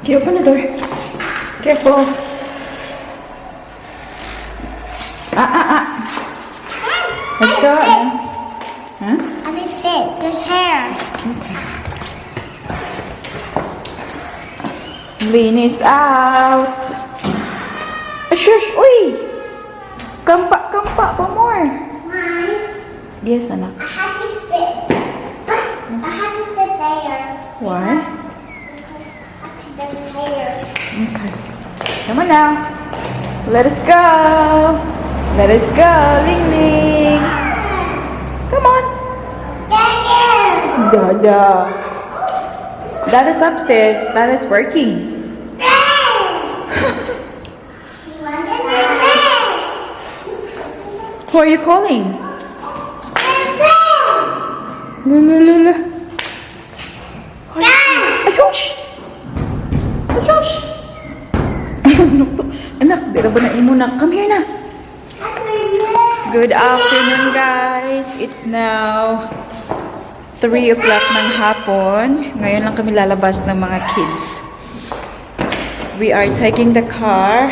Okay, open the door. Careful. Let's go. Huh? I think the hair. Okay. Linis out. Shush! Uy! Kampa pa more. Mine. Yes, anak. I had to spit. I had to spit there. Why? Because there's hair. Okay. Come on now. Let us go. Let us go, Ling Ling. Come on. Dada. That is upstairs. That is working. Who are you calling? La. Ayush! Ayush! Anak, di ba na imo na? Come here na. Good afternoon, guys. It's now 3 o'clock ng hapon. Ngayon lang kami lalabas ng mga kids. We are taking the car.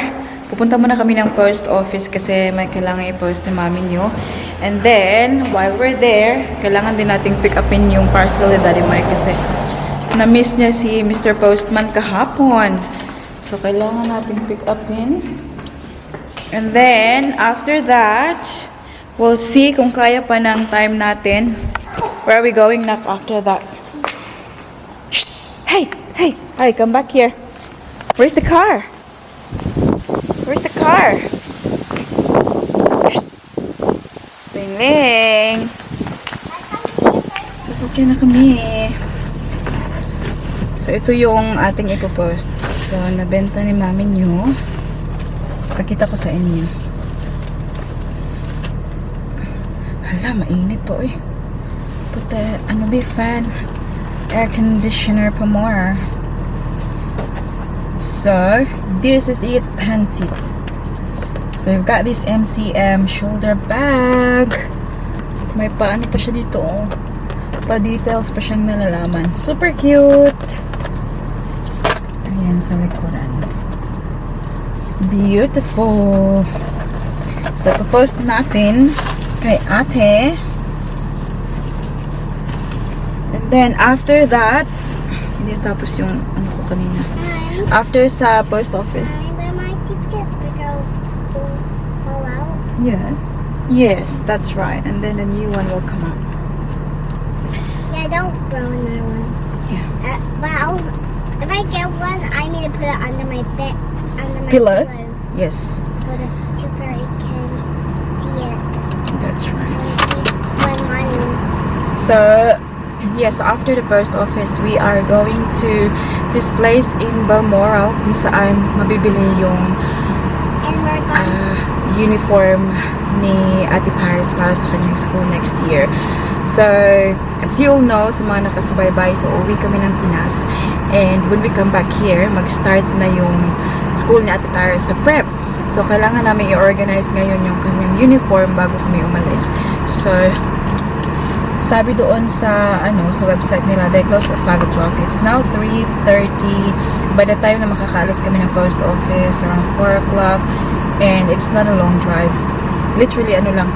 Pupunta muna kami ng post office kasi may kailangan i-post ni mami nyo. And then, while we're there, kailangan din nating pick upin yung parcel ni Daddy Mike kasi na-miss niya si Mr. Postman kahapon. So, kailangan nating pick upin. And then, after that, we'll see kung kaya pa ng time natin. Where are we going now after that? Shh! Hey, come back here. Where's the car? Where's the car? Ling Ling. Sasakyan na kami. So, ito yung ating ipopost. So, nabenta ni mami nyo. Pakita ko sa inyo. Hala, mainit po eh. Put the, fan, air conditioner pa more. So, this is it, fancy. So, you've got this MCM shoulder bag. May paano pa siya dito, oh. Pa-details pa siyang nalalaman. Super cute. Ayan, sa likuran. Beautiful. So, popost natin kay ate. And then, after that, hindi tapos yung ano ko kanina. After sa post office. Where my tickets fall out? Yeah. Yes, that's right. And then a new one will come out. Yeah, don't throw another one. Yeah. But if I get one, I need to put it under my bed, under my Pillow? pillow. Yes. So the tooth fairy can see it. That's right. My money. So, yes, after the post office, we are going to this place in Balmoral kung saan mabibili yung And we're going to uniform ni Ate Paris para sa kanyang school next year. So, as you all know, sa mga nakasubaybay, so uwi kami ng Pinas. And when we come back here, mag-start na yung school ni Ate Paris sa prep. So, kailangan namin i-organize ngayon yung kanyang uniform bago kami umalis. So, sabi doon sa sa website nila, they close at 5 o'clock. It's now 3:30. By the time na makakaalis kami ng post office, around 4 o'clock. And it's not a long drive. Literally, dyan lang,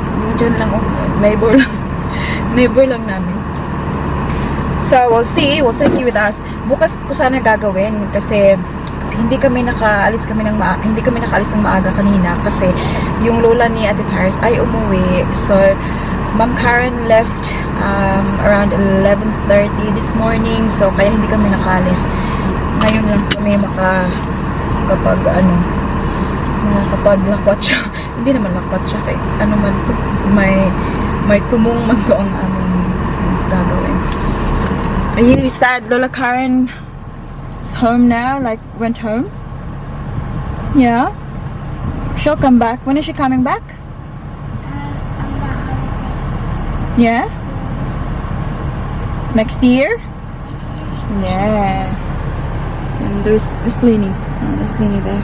neighbor lang. Neighbor lang namin. So, we'll see. We'll take you with us. Bukas ko sana gagawin kasi hindi kami nakaalis ng maaga kanina kasi yung lola ni Ate Paris ay umuwi. So, Ma'am Karen left around 11:30 this morning. So, kaya hindi kami nakaalis. Ngayon lang kami makakapaglakwat siya. Hindi naman lakwat siya. Kaya man to. May tumong man to ang aming gagawin. Are you sad Lola Karen is home now? Like, went home? Yeah? She'll come back. When is she coming back? on the holiday. Yeah? Next year? Yeah. And there's Lenny. There's Lenny there.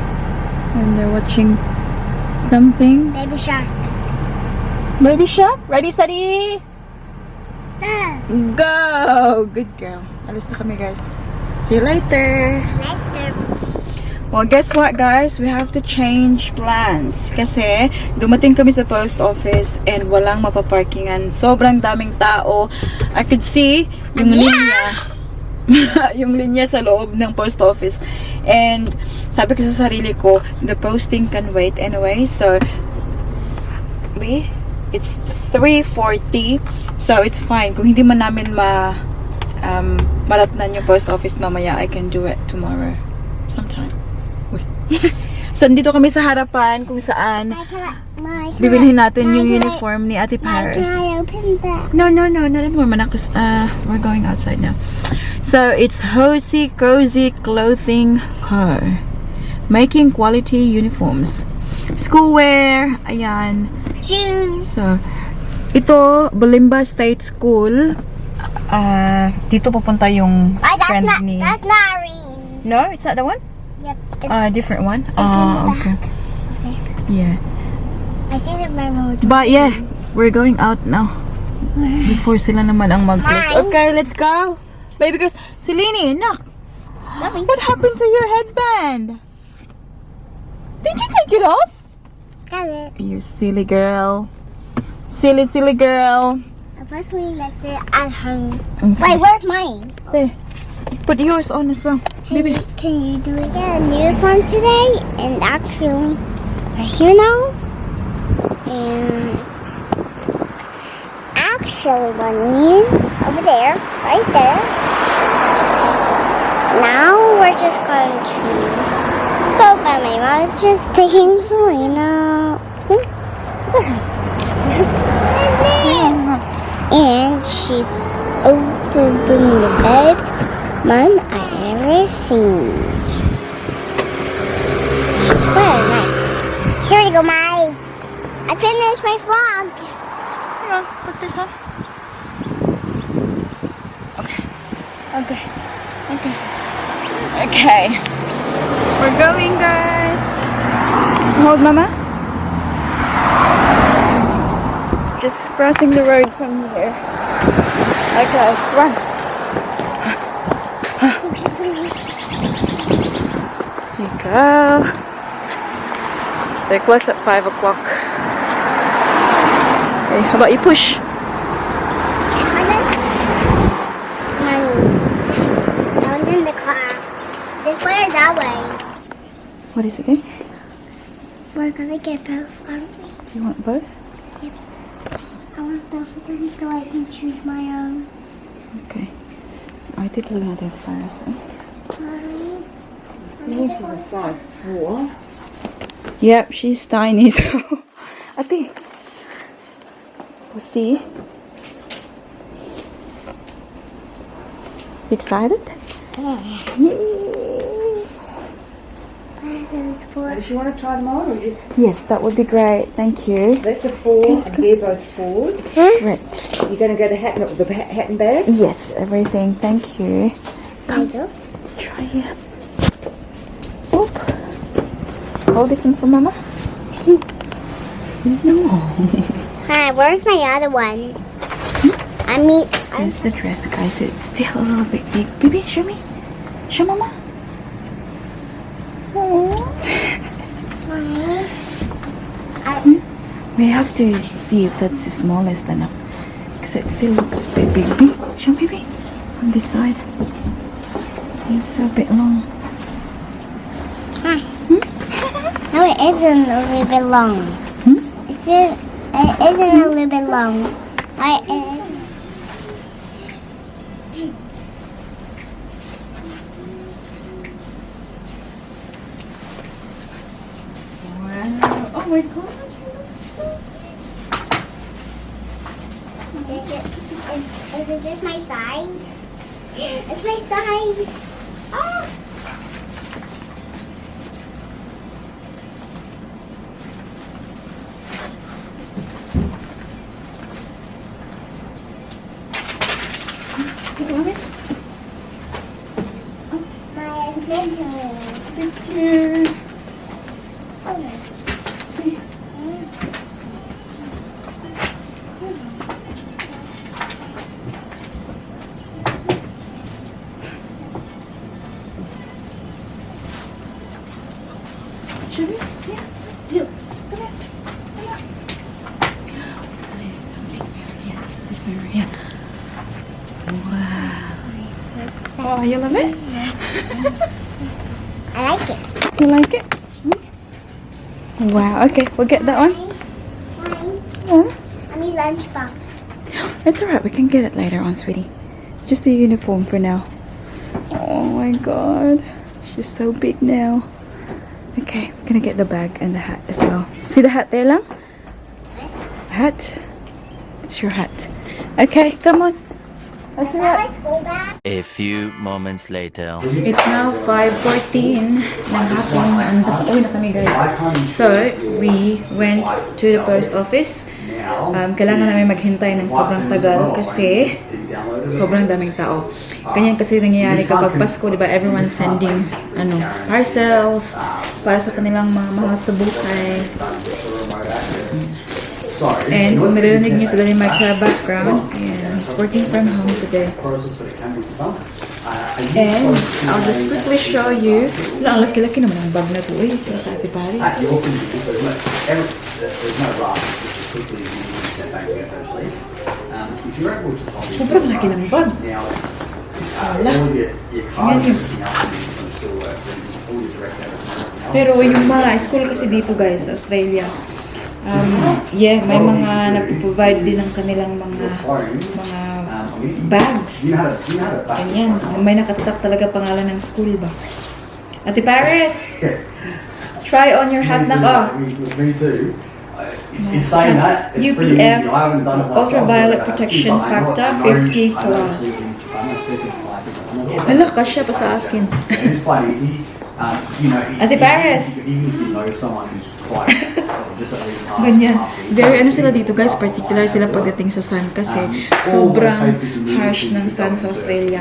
And they're watching something. Baby shark. Baby shark? Ready, steady? Ah. Go! Good girl. Alis na kami, guys. See you later. Later. Well, guess what, guys? We have to change plans. Kasi, dumating kami sa post office and walang mapaparkingan. Sobrang daming tao. I could see yung linya. Yung linya sa loob ng post office. And, sabi ko sa sarili ko, the posting can wait anyway. So, it's 3:40. So, it's fine. Kung hindi man namin maratnan yung post office mamaya, I can do it tomorrow. Sometime. So, dito kami sa harapan kung saan bibilhin natin yung uniform ni Ate Paris. Can I open that? No, not anymore, Manakus. We're going outside now. So, it's Hosey Cozy Clothing Co. Making quality uniforms. Schoolwear. Ayan. Shoes. So, ito, Balimba State School. Dito pupunta yung friend ni... That's not orange. No, it's not the one? Yep. Different one. in the Okay. Okay. Yeah. I think the railroad. But yeah, we're going out now. Before sila naman ang mag-close. Hi. Okay, let's go. Baby girls, Selene, knock. What happened to your headband? Did you take it off? Got it. You silly girl. Silly girl. I personally left it at home. Okay. Wait, where's mine? There. Put yours on as well. Baby. Can you do it again? Uniform today? And actually, right here now? And actually, one here, over there, right there. Now we're just going to go by my mom, just taking Selena. And she's opening the bed. Mom, I ever seen. She's very nice. Here you go, Mai. I finished my vlog. Here, put this on. Okay. We're going, guys. Hold, Mama. Just crossing the road from here. Okay, run. Here you go. They're closed at 5 o'clock. Okay, how about you push? Mommy, I'm in the car. This way or that way? What is it again? We're gonna get both, honestly. You want both? I want both of them so I can choose my own. Okay. I did look at it first. Mommy, She's a size 4. Yep, she's tiny. So, Ate, we'll see. Excited? those four. Does she want to try them on, or just Yes, that would be great. Thank you. that's a 4 and they're both 4s? Great. You're going to go to hat and bag? Yes, everything. Thank you. There you go. Try it. Oop. Hold this one for Mama. No. Hi, where's my other one? This is the dress, guys. It's still a little bit big. Baby, show me. Show Mama. We have to see if that's the smallest enough. Because it still looks a bit big. Baby, show baby. On this side. It's a bit long. No, it isn't a little bit long. It isn't a little bit long. Wow. Oh my god. Is it just my size? It's my size. Oh. My fits me. Thank you. show me? Yeah. Look. Come here. Yeah. This mirror. Yeah. Wow. Oh, you love it? I like it. You like it? Wow. Okay, we'll get that one. Fine. Yeah. I mean lunchbox. It's alright, we can get it later on, sweetie. Just the uniform for now. Oh my god. She's so big now. Okay, I'm gonna get the bag and the hat as well. See the hat there, lang? Hat? It's your hat. Okay, come on. That's alright. My school bag. A few moments later. It's now 5:14 ng hapon. Uwi na kami, guys. So, we went to the post office. Kailangan namin maghintay ng sobrang tagal kasi sobrang daming tao. Ganyan kasi nangyayari kapag Pasko, di ba? Everyone's sending parcels para sa kanilang mga mahal sa buhay. And kung naririnig niyo sila ni Mike sa background, ayan, he's working from home today. And I'll just quickly show you. Ang laki-laki naman ang bag na to. Uy, ito ka, Ate Paris. Sobrang laki ng bag. Wala. Yan yun. Pero yung mga school kasi dito, guys, sa Australia, may mga nagpo-provide din ng kanilang mga bags. Ganyan. May nakatatak talaga pangalan ng school ba. Ate Paris, try on your hat na ko. UPF Ultraviolet Protection Factor 50 plus. Hala, kasya pa sa akin. Ate Paris. Ganyan. Very sila dito, guys, particular sila pagdating sa sun kasi sobrang harsh ng sun sa Australia.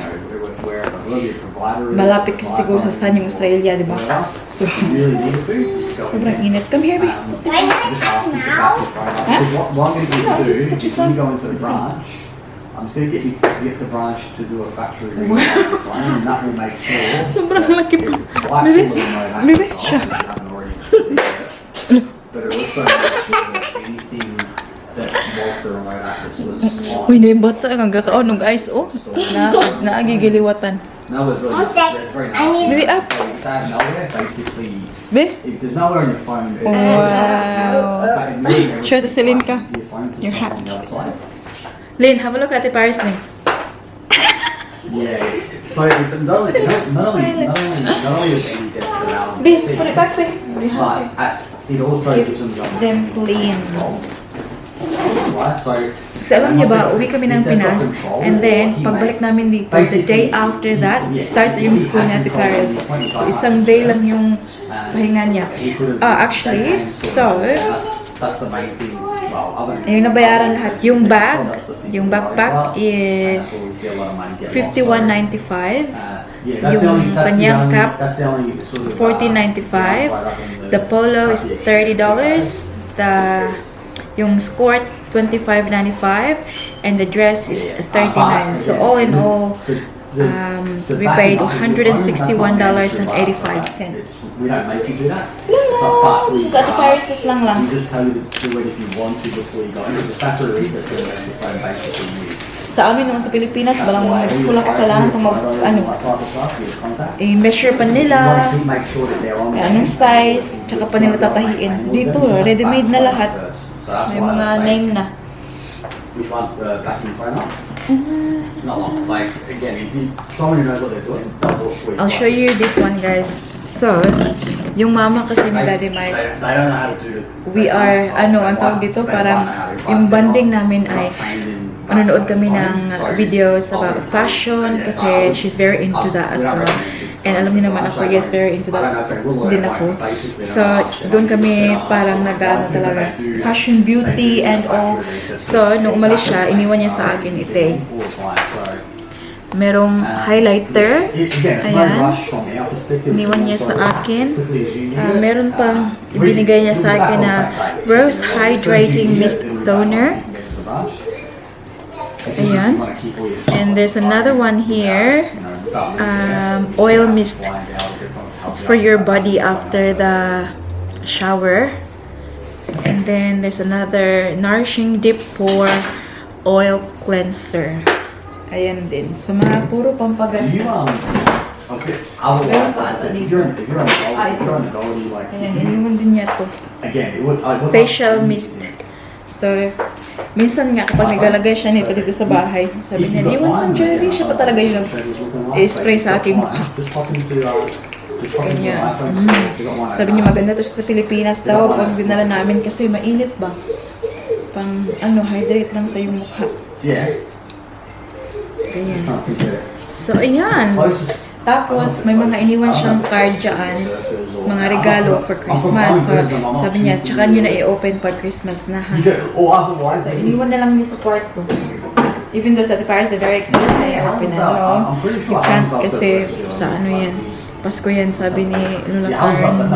Malapit kasi siguro sa sun yung Australia, di ba? So, sobrang init. Come here, babe. Why did it come now? What I'm going to do is if you go into the branch, I'm just going to get the branch to do a factory reset and that will make sure Sobrang laki pa. Bebe, Bebe, siya. But it also makes sure that anything that whilst the remote access was on. Uy, na yung bata. Ang gakaon, guys. Oh, naagigiliwatan. No, it's really One sec. it's very I need- Maybe up. It's out of nowhere, basically. Be? If there's nowhere on your phone. Wow. Show to Celine ka. Your hat. Lynn, have a look at the Paris, Lynn. Yeah. So not only is any depth around Be, put it back, be. but it also gives them the Them clean. right? So Kasi alam niyo ba, uwi kami ng Pinas, and then, pagbalik namin dito, the day after that, start na yung school ni Ate Paris. So, isang day lang yung pahinga niya. Actually, so, that's the main thing. Well, other than ayun, nabayaran lahat. Yung bag, yung backpack is $51.95. Yung kanyang cap, $14.95. The polo is $30. Yung skirt, $25.95. And the dress is $39. So all in all, we paid $161.85. we don't make you do that. No, this is Ate Paris' lang lang. We just tell you to do it if you want to before you go. And it's a factory research and the phone basically you. Sa amin naman sa Pilipinas, balang nag-school ako, kailangan kong i-measure pa nila, anong size, tsaka pa nila tatahiin. Dito, ready-made na lahat. May mga name na. Which one? Vacuum cleaner? Not long. Like, again, if you, someone who knows what they're doing, I'll show you this one, guys. So, yung mama kasi ni Daddy Mike, they don't know how to do it. we are, ang tawag dito, parang yung banding namin ay manonood kami ng videos about fashion kasi she's very into that as well. And alam niyo naman ako, yes, very into that din ako. So, doon kami parang nag-ano talaga, fashion, beauty, and all. So, nung umalis siya, iniwan niya sa akin ite. Merong highlighter. Ayan. Iniwan niya sa akin. Meron pang binigay niya sa akin na Rose Hydrating Mist Toner. Ayan. And there's another one here. Oil mist. It's for your body after the shower. And then there's another nourishing dip pore oil cleanser. Ayan din. So mga puro pampagas. Do you, okay, otherwise, like I said, if you're on the Goldie, like, Ayan, iniwan din niya to. again, it would, Facial mist. So, minsan nga kapag naglalagay siya nito dito sa bahay, sabi niya, do you want some jewelry? Siya pa talaga yung spray sa aking mukha. Ganyan. Sabi niya, maganda to sa Pilipinas daw pag dinala namin kasi mainit ba? Pang, hydrate lang sa yung mukha. Yeah. Ganyan. So, ayan. Tapos, may mga iniwan siyang card dyan. Mga regalo for Christmas. So, sabi niya, tsaka nyo na i-open pag Christmas na ha. Iniwan na lang niya sa kwarto. Even though sa the Paris, they're very excited na i-open na. No? You can't kasi sa yan. Pasko yan, sabi ni Lola Karen.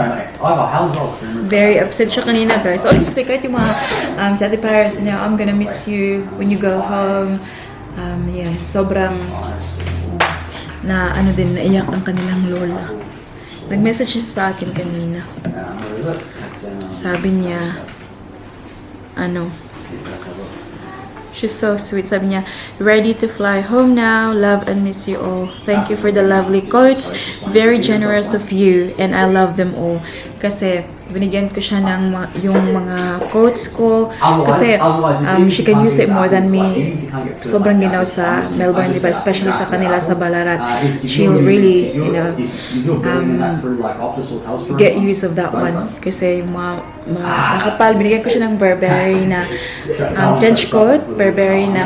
Very upset siya kanina, guys. So, honestly, kahit yung mga sa Ate Paris, I'm gonna miss you when you go home. Yeah, sobrang na naiyak ang kanilang lola. Nag-message siya sa akin kanina. Sabi niya, she's so sweet. Sabi niya, ready to fly home now. Love and miss you all. Thank you for the lovely quotes. Very generous of you and I love them all. Kasi binigyan ko siya ng yung mga quotes ko. Kasi she can use it more than me. Sobrang ginaw sa Melbourne, diba? Especially sa kanila sa Ballarat. She'll really, get use of that one. Kasi yung mga kakapal, binigyan ko siya ng Burberry na trench coat, Burberry na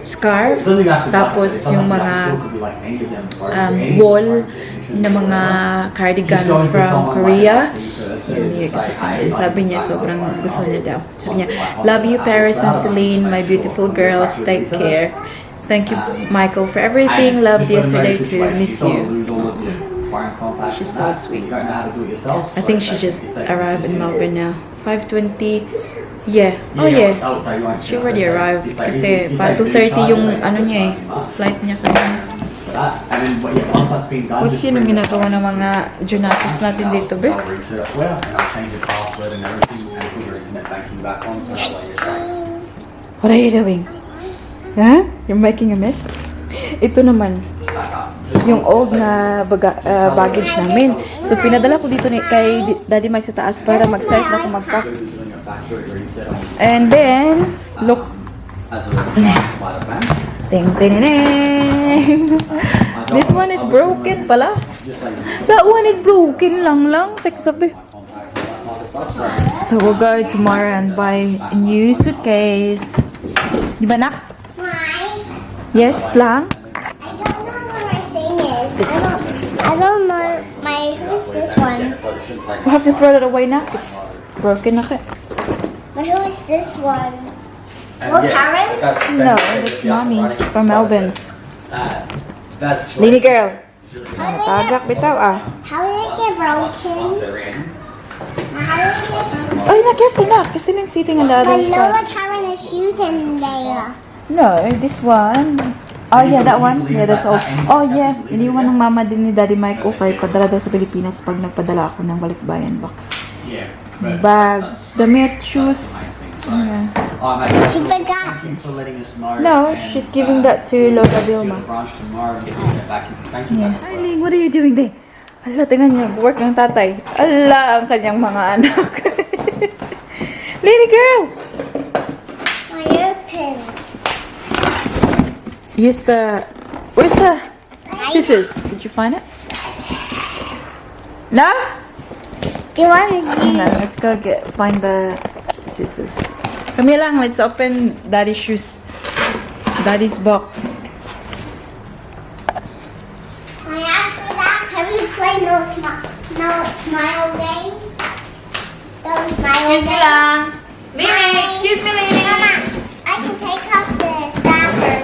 scarf, tapos yung mga wall na mga cardigan from Korea. Sabi niya, sobrang gusto niya daw. Sabi niya, love you Paris and Celine, my beautiful girls, take care. Thank you Michael for everything, loved yesterday too, miss you. She's so sweet. I think she just arrived in Melbourne now. 5:20. Yeah. Oh yeah. She already arrived. Kasi pa 2:30 yung niya flight niya kanina. O sino ginagawa ng mga Junatos natin dito, be? What are you doing? Huh? You're making a mess? Ito naman, yung old na baggage namin. So, pinadala ko dito kay Daddy Mike sa taas para mag-start na ako mag-pack. And then, look. Ting, ting, ting. This one is broken pala. That one is broken lang. Sabi. So, we'll go tomorrow and buy a new suitcase. Di ba, nak? Yes, lang. I don't know who's this one. We'll have to throw it away now. It's broken na kaya. But who is this one? Well, Karen? No, it's mommy's from Melbourne. Lady girl. Natagak bitaw How did it get broken? How did it get broken? Ay, na careful na. Kasi nang sitting on the other But side. Lola Karen is shooting there. No, this one. Oh yeah, that one. Yeah, that's all. Oh yeah, iniwan ng mama din ni Daddy Mike. Okay, padala daw sa Pilipinas pag nagpadala ako ng balikbayan box. Bag, damit, shoes. Yeah. She forgot. No, she's giving that to Lola Vilma. Yeah. Eileen, what are you doing there? Ala, tingnan niya. Work ng tatay. Ala, ang kanyang mga anak. Lady girl! My earpin. Use the... Where's the scissors? Did you find it? No? Do you want to No, let's go find the scissors. Come here lang, let's open Daddy's shoes. Daddy's box. I asked for that. Can we play no smile game? No smile Excuse me game. lang. Lily, excuse me, Lily. Mama, I can take off the staffers.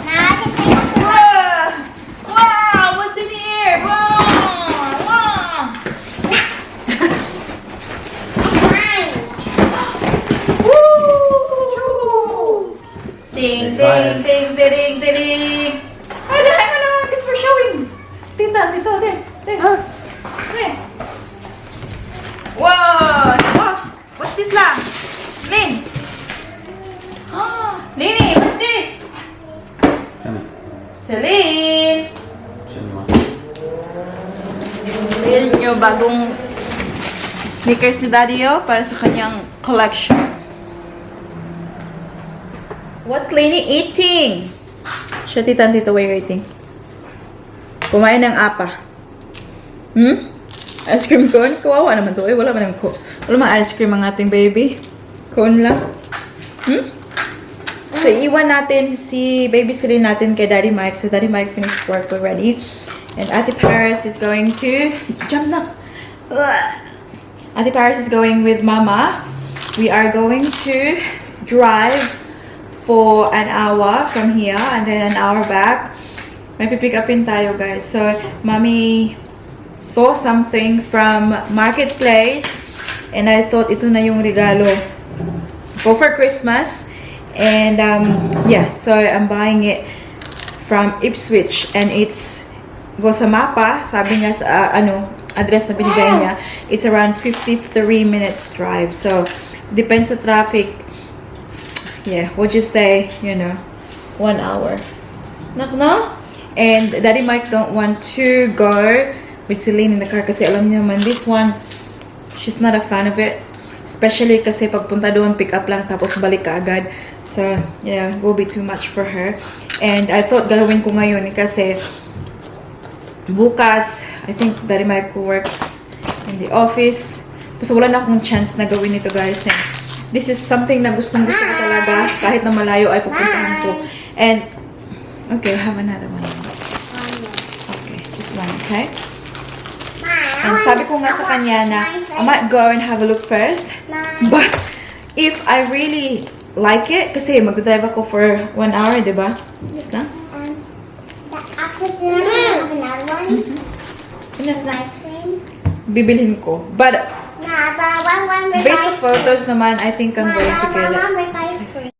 Now I can take off the Wow, what's in here? Wow. mine. Woo! Ding, ding, ding, ding, ding, ding. Ay, hang on, it's for showing. Tita, there. Oh, There. yung bagong sneakers ni Daddy para sa kanyang collection. What's Lainey eating? Siya, tita, what are you eating? Kumain ng apa. Ice cream cone? Kawawa naman to. Wala man ice cream ang ating baby. Cone lang. So, iwan natin si baby Celine natin kay Daddy Mike. So, Daddy Mike finished work already. And Ate Paris is going to... Jump na! Ate Paris is going with Mama. We are going to drive for an hour from here and then an hour back. May pick upin tayo, guys. So, Mommy saw something from Marketplace and I thought ito na yung regalo go for Christmas. And yeah, so I'm buying it from Ipswich and it's sa mapa, sabi niya sa address na binigay niya, it's around 53 minutes drive. So depends sa traffic. Yeah, we'll just say, 1 hour. No? And Daddy Mike don't want to go with Celine in the car kasi alam niya naman this one, she's not a fan of it. Especially kasi pagpunta doon, pick up lang tapos balik ka agad. So, yeah, will be too much for her. And I thought gagawin ko ngayon kasi bukas, I think Daddy Mike will work in the office. Kasi wala na akong chance na gawin ito, guys. And this is something na gustong gusto ko talaga. Kahit na malayo ay pupuntahan ko. And, okay, have another one. Okay, just one, okay? And sabi ko nga sa kanya na I might go and have a look first. But if I really like it, kasi magdadrive ako for 1 hour, diba? Yes na? After dinner, I have another one. Ice cream. Bibilhin ko. But one with based on ice cream. photos naman, I think I'm going to get it. One with ice cream.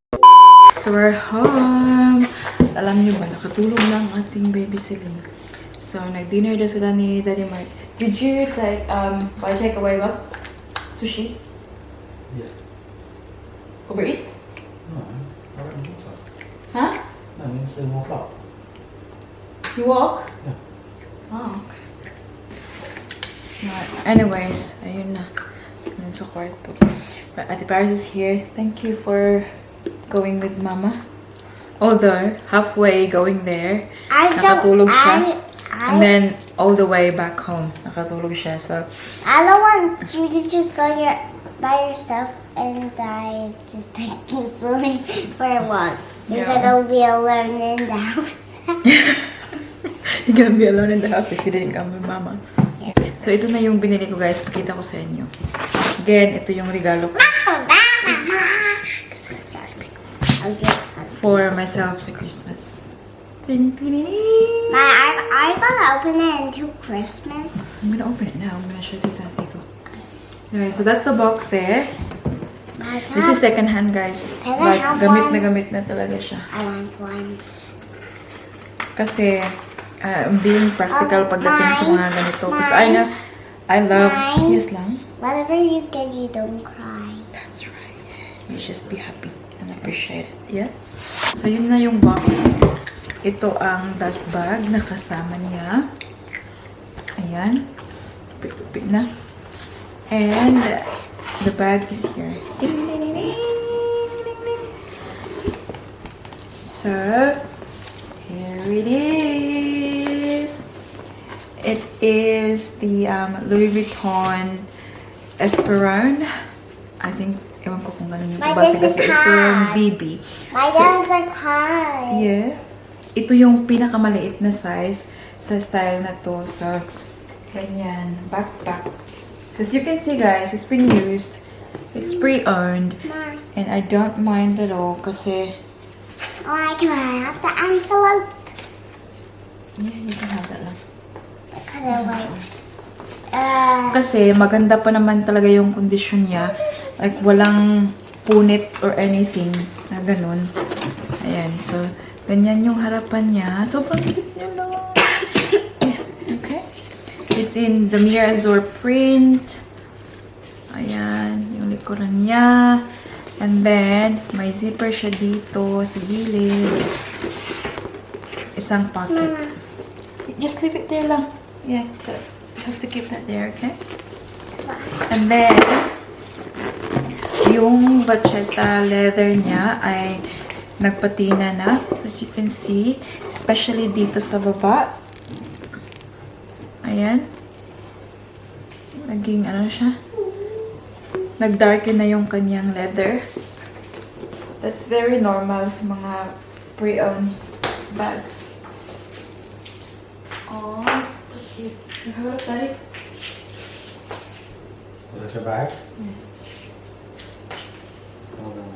So we're home. At alam niyo ba, nakatulog lang ating baby Celine. So nag-dinner na sila ni Daddy Mike. Did you buy takeaway ba? Sushi? Yeah. Uber Eats? No, I don't think so. Huh? No, we can still walk up. You walk? Yeah. Oh, okay. Anyways, ayun na. Ayun sa kwarto. But Ate Paris is here. Thank you for going with Mama. Although, halfway going there, nakatulog siya. And then, all the way back home, nakatulog siya. So, I don't want you to just go by yourself and I just take you swimming for a walk. You're Yeah. gonna be alone in the house. you're gonna be alone in the house if you didn't come with Mama. So, ito na yung binili ko, guys. Pakita ko sa inyo. Again, ito yung regalo ko. Kasi it's so big. For myself sa Christmas. Ding, ding, ding, ding. Are you gonna open it into Christmas? I'm gonna open it now. I'm gonna show you that. Okay, so that's the box there. This is second hand, guys. Can I Like, have gamit na talaga siya. I want one. Kasi, being practical pagdating sa mga ganito. Kasi I love, Mine. yes lang. Whatever you get, you don't cry. That's right. You just be happy and appreciate it. Yeah? So, yun na yung box. Ito ang dust bag na kasama niya. Ayan. Tupik-tupik na. And the bag is here. Ding, ding, ding, ding, ding, ding. So, here it is. It is the Louis Vuitton Esperone. I think, ewan ko kung ganun yung My basa dad's kasi a Esperone cat. BB. My So, dad's like hi. yeah. Ito yung pinakamaliit na size sa style na to. So, ganyan. Backpack. As you can see, guys, it's been used. It's pre-owned. Ma, And I don't mind at all kasi, can I have the envelope? yeah, you can have that lang. Can I wait? Kasi maganda pa naman talaga yung kondisyon niya. Like, walang punit or anything na ganun. Ayan. So, ganyan yung harapan niya. So, pangit niya lang. Okay. It's in the Mirazor print. Ayan. Yung likuran niya. And then, may zipper siya dito sa gilid. Isang pocket. Just leave it there lang. Yeah. You have to keep that there, okay? And then, yung vachetta leather niya ay nagpatina na. So, as you can see, especially dito sa baba. Ayan. Naging ano siya? Nagdarken na yung kanyang leather. That's very normal sa mga pre-owned bags. Oh, so cute. How about that? Was that your bag? Yes. Hold on.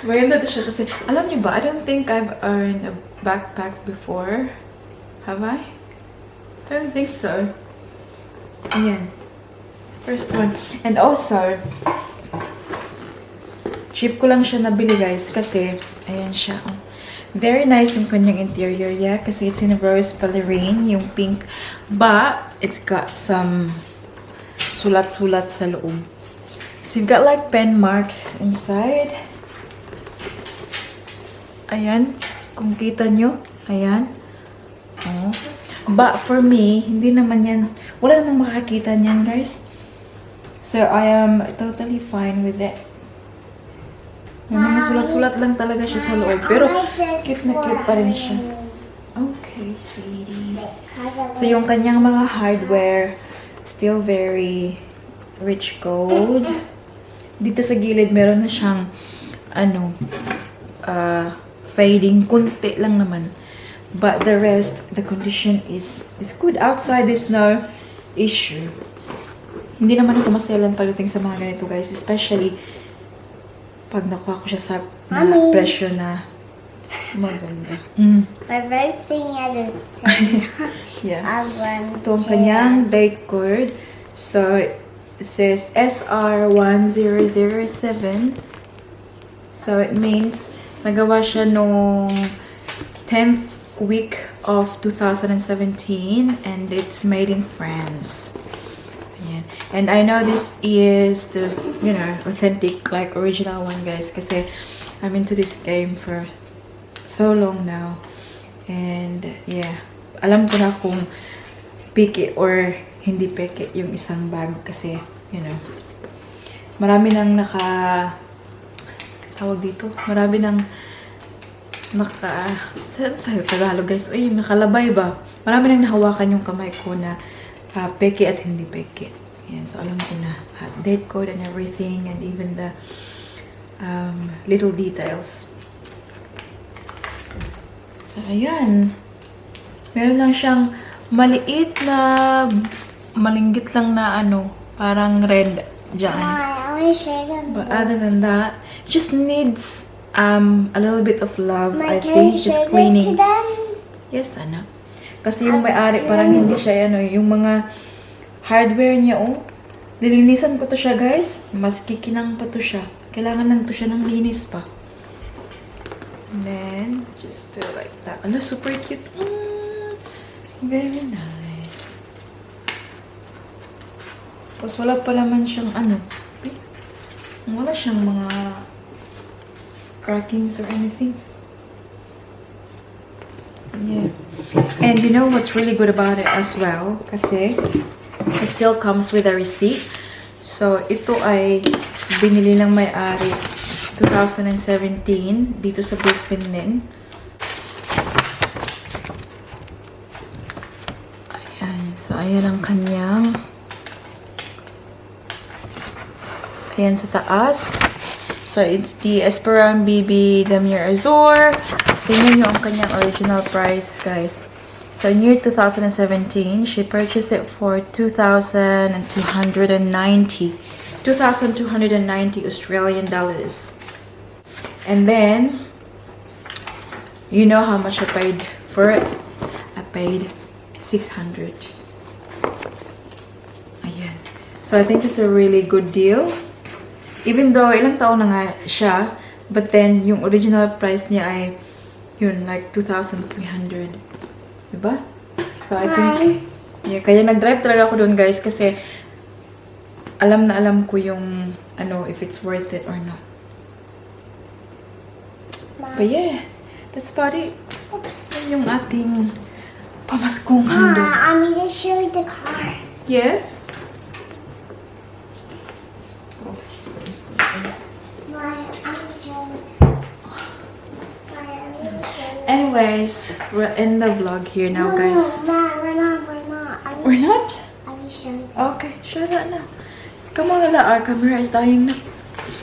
Maganda siya kasi, alam niyo ba, I don't think I've owned a backpack before. Have I? I don't think so. Ayan. First one. And also, cheap ko lang siya nabili guys kasi, ayan siya. Oh. Very nice yung kanyang interior, yeah, kasi it's in rose ballerine, yung pink. But, it's got some sulat-sulat sa loob. So, you've got like pen marks inside. Ayan. Kung kita nyo. Ayan. Oh. But for me, hindi naman yan. Wala namang makakita niyan, guys. So, I am totally fine with it. May mga sulat-sulat lang talaga siya sa loob. Pero, cute na cute pa rin siya. Okay, sweetie. So, yung kanyang mga hardware, still very rich gold. Dito sa gilid, meron na siyang, ano, fading. Kunti lang naman. But the rest, the condition is good. Outside, there's no issue. Hindi naman ako maselan pagdating sa mga ganito, guys. Especially, pag nakuha ko siya sa presyo na maganda. Reversing at the Yeah. same. Ito ang kanyang date code. So, it says SR1007. So, it means nagawa siya nung 10th week of 2017 and it's made in France. Ayan. And I know this is the, you know, authentic, like original one, guys, kasi I'm into this game for so long now. And yeah, alam ko na kung piki or hindi piki yung isang bag kasi, you know, marami nang tawag dito, marami nang saan tayo Tagalog, guys? Ay, nakalabay ba? Marami nang nahawakan yung kamay ko na peke at hindi peke. Ayan, so alam ko na date code and everything and even the little details. So, ayan. Meron lang siyang maliit na malinggit lang na ano, parang red dyan. I want to share them. But other than that, it just needs a little bit of love, I Can you think, just share this to cleaning. them? Yes, anak. Kasi yung may-ari, parang hindi siya, ano, yung mga hardware niya, oh. Nilinisan ko to siya, guys. Mas kikinang pa to siya. Kailangan lang to siya ng linis pa. And then, just do it like that. Ala, super cute. Very nice. Tapos wala pa naman siyang, ano, wala siyang mga crackings or anything. Yeah. And you know what's really good about it as well? Kasi it still comes with a receipt. So, ito ay binili ng may-ari 2017 dito sa Brisbane din. Ayan. So, ayan ang kanyang. Ayan sa taas. So, it's the Esperan BB Damier Azur. Tingnan nyo ang kanyang original price, guys. So, in year 2017, she purchased it for 2,290 Australian dollars. And then, you know how much I paid for it? I paid 600. Ayan. So, I think it's a really good deal. Even though, ilang taon na nga siya, but then, yung original price niya ay, yun, like 2,300. Diba? So, I think, yeah, kaya nag-drive talaga ako doon, guys, kasi alam na alam ko yung, ano, if it's worth it or not. But yeah, that's about it. Yan yung ating pamaskong handog. I'm gonna show you the car. Yeah? Anyways, we're in the vlog here now, guys. No, we're not. We're not? I will show you. Okay, show that now. Come on, Lala, our camera is dying now.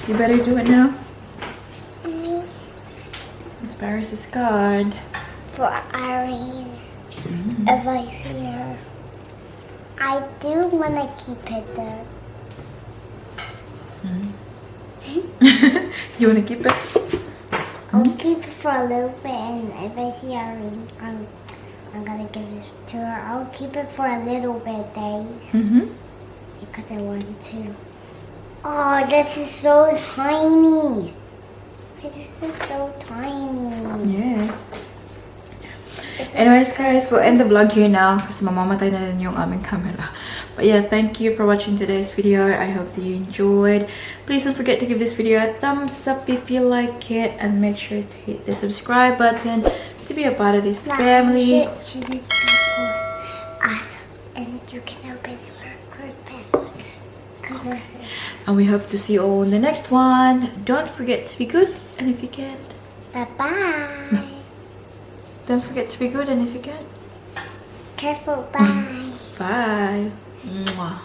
You better do it now. It's Paris' card. For Irene, if I see her, I do want to keep it there. You want to keep it? I'll keep it for a little bit, and if I see Irene, I'm gonna give it to her. I'll keep it for a little bit days because I want to. Oh, this is so tiny. This is so tiny. Yeah. Anyways, guys, we'll end the vlog here now kasi mamamatay na rin yung aming camera. But yeah, thank you for watching today's video. I hope that you enjoyed. Please don't forget to give this video a thumbs up if you like it, and make sure to hit the subscribe button to be a part of this family. Should this be for us? And you can open it for Christmas. And we hope to see you all in the next one. Don't forget to be good, and if you can, Bye-bye. don't forget to be good, and if you can, Careful, bye. bye. Mwah.